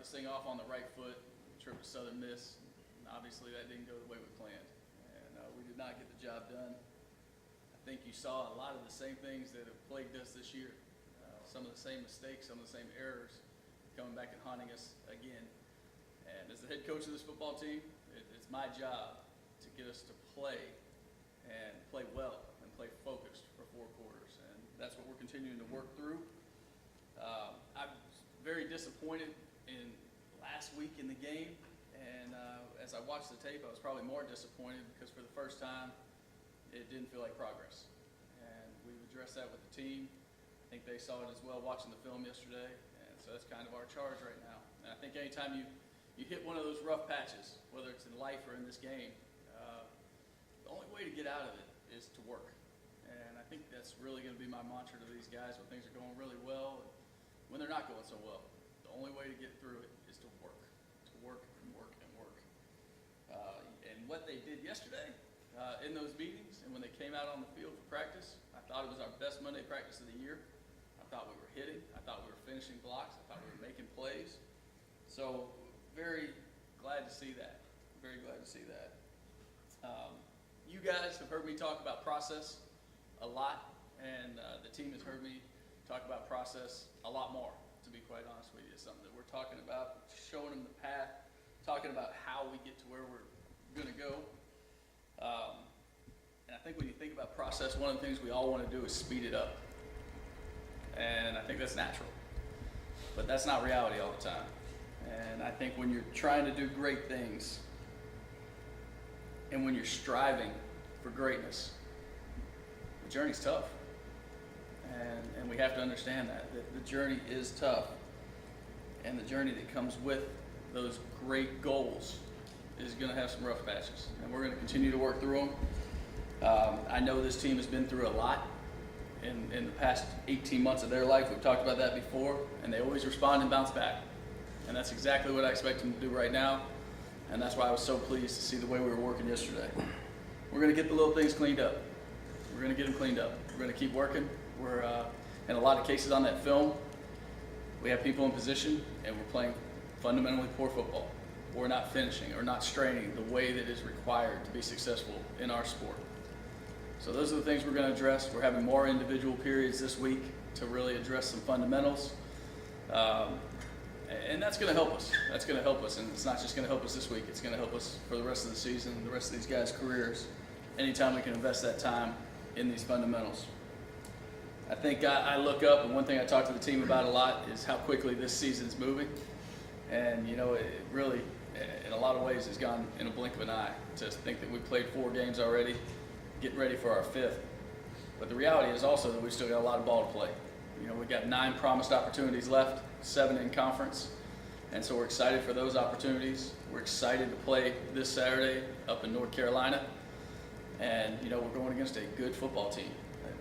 this thing off on the right foot, trip to Southern Miss, and obviously that didn't go the way we planned, and we did not get the job done. I think you saw a lot of the same things that have plagued us this year, some of the same mistakes, some of the same errors coming back and haunting us again. And as the head coach of this football team, it's my job to get us to play and play well and play focused for 4 quarters, and that's what we're continuing to work through. I'm very disappointed in last week in the game, and as I watched the tape, I was probably more disappointed because for the first time, it didn't feel like progress. And we've addressed that with the team. I think they saw it as well watching the film yesterday, and so that's kind of our charge right now. And I think anytime you hit one of those rough patches, whether it's in life or in this game, the only way to get out of it is to work. And I think that's really going to be my mantra to these guys when things are going really well and when they're not going so well. The only way to get through it is to work and work and work. And what they did yesterday in those meetings and when they came out on the field for practice, I thought it was our best Monday practice of the year. I thought we were hitting. I thought we were finishing blocks. I thought we were making plays. So very glad to see that. Very glad to see that. You guys have heard me talk about process a lot, and the team has heard me talk about process a lot more, to be quite honest with you. It's something that we're talking about, showing them the path, talking about how we get to where we're going to go. And I think when you think about process, one of the things we all want to do is speed it up. And I think that's natural. But that's not reality all the time. And I think when you're trying to do great things and when you're striving for greatness, the journey's tough. And we have to understand that the journey is tough. And the journey that comes with those great goals is going to have some rough patches. And we're going to continue to work through them. I know this team has been through a lot in the past 18 months of their life. We've talked about that before. And they always respond and bounce back. And that's exactly what I expect them to do right now. And that's why I was so pleased to see the way we were working yesterday. We're going to get the little things cleaned up. We're going to get them cleaned up. We're going to keep working. We're, in a lot of cases on that film, we have people in position and we're playing fundamentally poor football. We're not finishing or not straining the way that is required to be successful in our sport. So those are the things we're going to address. We're having more individual periods this week to really address some fundamentals. And that's going to help us. That's going to help us. And it's not just going to help us this week. It's going to help us for the rest of the season and the rest of these guys' careers. Anytime we can invest that time in these fundamentals. I think I look up, and one thing I talk to the team about a lot is how quickly this season's moving. And, you know, it really, in a lot of ways, has gone in a blink of an eye to think that we played 4 games already, getting ready for our 5th. But the reality is also that we've still got a lot of ball to play. You know, we've got 9 promised opportunities left, 7 in conference. And so we're excited for those opportunities. We're excited to play this Saturday up in North Carolina. And, you know, we're going against a good football team.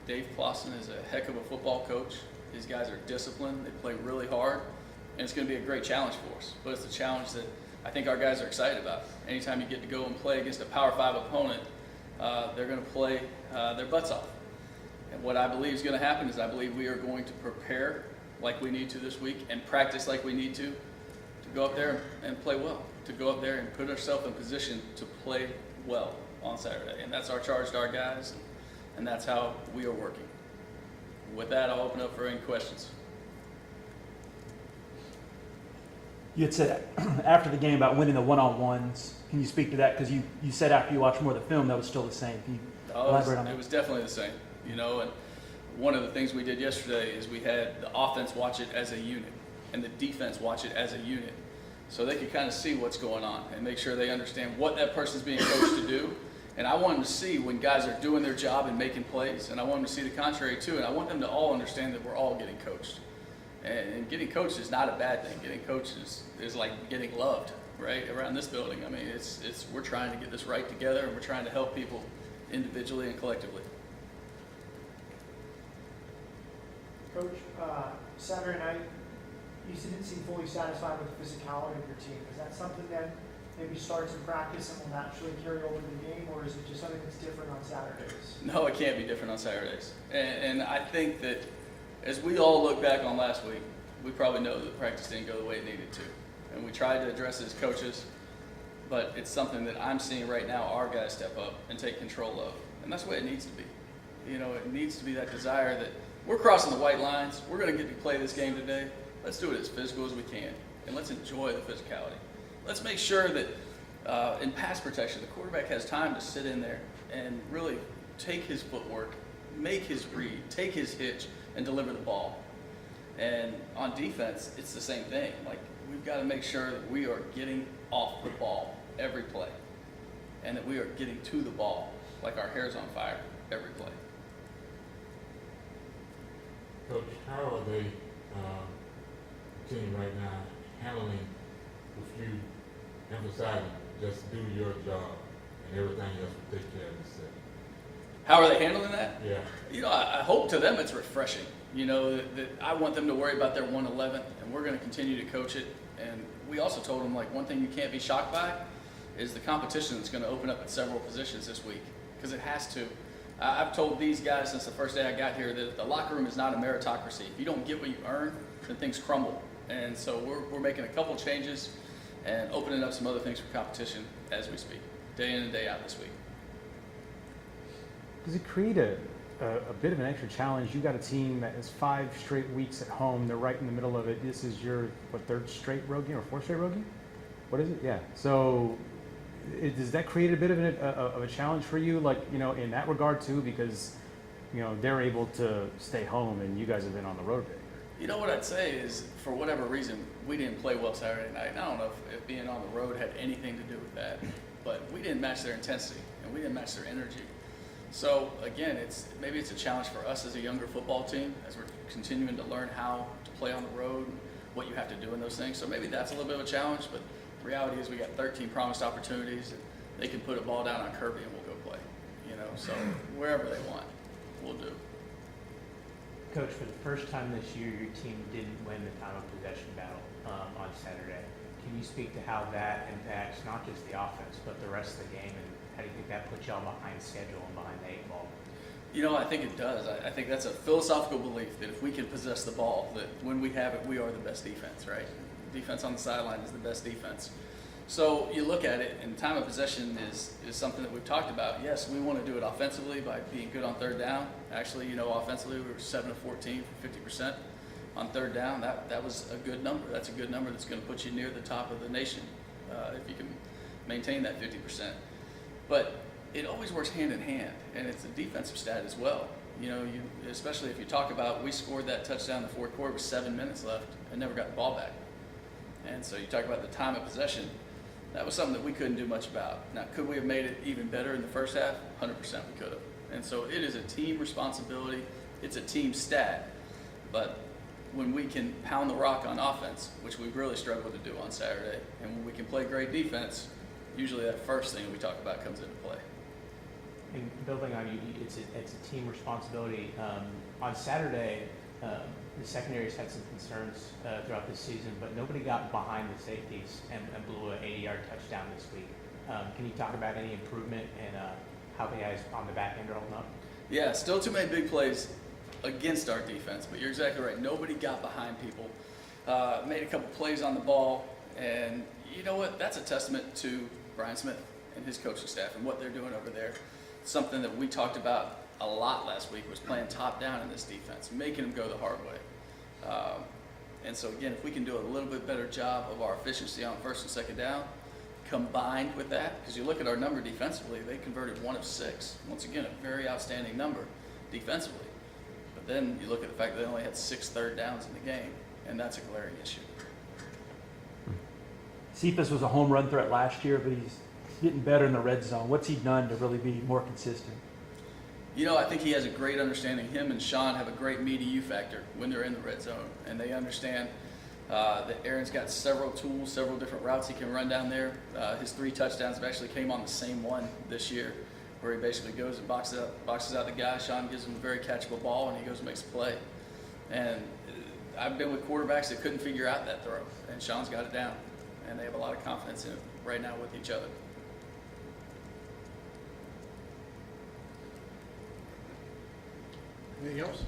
Dave Clausen is a heck of a football coach. These guys are disciplined. They play really hard. And it's going to be a great challenge for us. But it's a challenge that I think our guys are excited about. Anytime you get to go and play against a Power 5 opponent, they're going to play their butts off. And what I believe is going to happen is I believe we are going to prepare like we need to this week and practice like we need to go up there and play well, to go up there and put ourselves in position to play well on Saturday. And that's our charge to our guys, and that's how we are working. With that, I'll open up for any questions. You had said after the game about winning the one-on-ones. Can you speak to that? Because you said after you watched more of the film, that was still the same. Can you elaborate on that? It was definitely the same. You know, and one of the things we did yesterday is we had the offense watch it as a unit and the defense watch it as a unit. So they could kind of see what's going on and make sure they understand what that person's being coached to do. And I want them to see when guys are doing their job and making plays, and I want them to see the contrary too. And I want them to all understand that we're all getting coached. And getting coached is not a bad thing. Getting coached is like getting loved, right, around this building. I mean, we're trying to get this right together, and we're trying to help people individually and collectively. Coach, Saturday night, you didn't seem fully satisfied with the physicality of your team. Is that something that maybe starts in practice and will naturally carry over to the game, or is it just something that's different on Saturdays? No, it can't be different on Saturdays. And I think that as we all look back on last week, we probably know that practice didn't go the way it needed to. and we tried to address it as coaches, but it's something that I'm seeing right now our guys step up and take control of, and that's the way it needs to be. You know, it needs to be that desire that we're crossing the white lines, we're going to get to play this game today, let's do it as physical as we can, and let's enjoy the physicality. Let's make sure that in pass protection, the quarterback has time to sit in there and really take his footwork, make his read, take his hitch, and deliver the ball. And on defense, it's the same thing. Like, we've got to make sure that we are getting off the ball every play, and that we are getting to the ball like our hair's on fire every play. Coach, how are they, team right now, handling with you emphasizing just do your job and everything else will take care of itself? How are they handling that? Yeah. You know, I hope to them it's refreshing. You know, that I want them to worry about their 111, and we're going to continue to coach it. And we also told them, like, one thing you can't be shocked by is the competition that's going to open up at several positions this week, because it has to. I've told these guys since the first day I got here that the locker room is not a meritocracy. If you don't get what you earn, then things crumble. And so we're making a couple changes and opening up some other things for competition as we speak, day in and day out this week. Does it create a bit of an extra challenge? You got a team that is 5 straight weeks at home. They're right in the middle of it. This is your, what, 3rd straight road game or 4th straight road game? What is it? Yeah. So does that create a bit of a challenge for you, like, you know, in that regard too? Because, you know, they're able to stay home and you guys have been on the road big. You know what I'd say is, for whatever reason, we didn't play well Saturday night. And I don't know if being on the road had anything to do with that, but we didn't match their intensity and we didn't match their energy. So again, maybe it's a challenge for us as a younger football team as we're continuing to learn how to play on the road, and what you have to do in those things. So maybe that's a little bit of a challenge, but the reality is we got 13 promised opportunities, and they can put a ball down on Kirby and we'll go play. You know, so wherever they want, we'll do. Coach, for the first time this year, your team didn't win the time of possession battle on Saturday. Can you speak to how that impacts not just the offense, but the rest of the game, and how do you think that puts y'all behind schedule and behind the 8 ball? You know, I think it does. I think that's a philosophical belief that if we can possess the ball, that when we have it, we are the best defense, right? Defense on the sideline is the best defense. So you look at it, and time of possession is something that we've talked about. Yes, we want to do it offensively by being good on 3rd down. Actually, you know, offensively, we were 7 of 14 for 50% on 3rd down. That was a good number. That's a good number that's going to put you near the top of the nation if you can maintain that 50%. But it always works hand in hand, and it's a defensive stat as well. You know, especially if you talk about, we scored that touchdown in the 4th quarter with 7 minutes left and never got the ball back. And so you talk about the time of possession. That was something that we couldn't do much about. Now, could we have made it even better in the first half? 100% we could have. And so it is a team responsibility. It's a team stat. But when we can pound the rock on offense, which we really struggled to do on Saturday, and when we can play great defense, usually that first thing we talk about comes into play. And building on you, it's a team responsibility. On Saturday, the secondaries had some concerns throughout this season, but nobody got behind the safeties and blew an 80-yard touchdown this week. Can you talk about any improvement and how the guys on the back end are holding up? Yeah, still too many big plays against our defense, but you're exactly right. Nobody got behind people. Made a couple plays on the ball, and you know what? That's a testament to Brian Smith and his coaching staff and what they're doing over there. Something that we talked about a lot last week was playing top down in this defense, making them go the hard way. And so again, if we can do a little bit better job of our efficiency on 1st and 2nd down, combined with that, because you look at our number defensively, they converted 1 of 6. Once again, a very outstanding number defensively. But then you look at the fact that they only had 6 3rd downs in the game, and that's a glaring issue. Cephas was a home run threat last year, but he's getting better in the red zone. What's he done to really be more consistent? You know, I think he has a great understanding. Him and Sean have a great me to you factor when they're in the red zone, and they understand that Aaron's got several tools, several different routes he can run down there. His 3 touchdowns have actually came on the same one this year, where he basically goes and boxes out the guy. Sean gives him a very catchable ball, and he goes and makes a play. And I've been with quarterbacks that couldn't figure out that throw, and Sean's got it down, and they have a lot of confidence in it right now with each other. Anything else?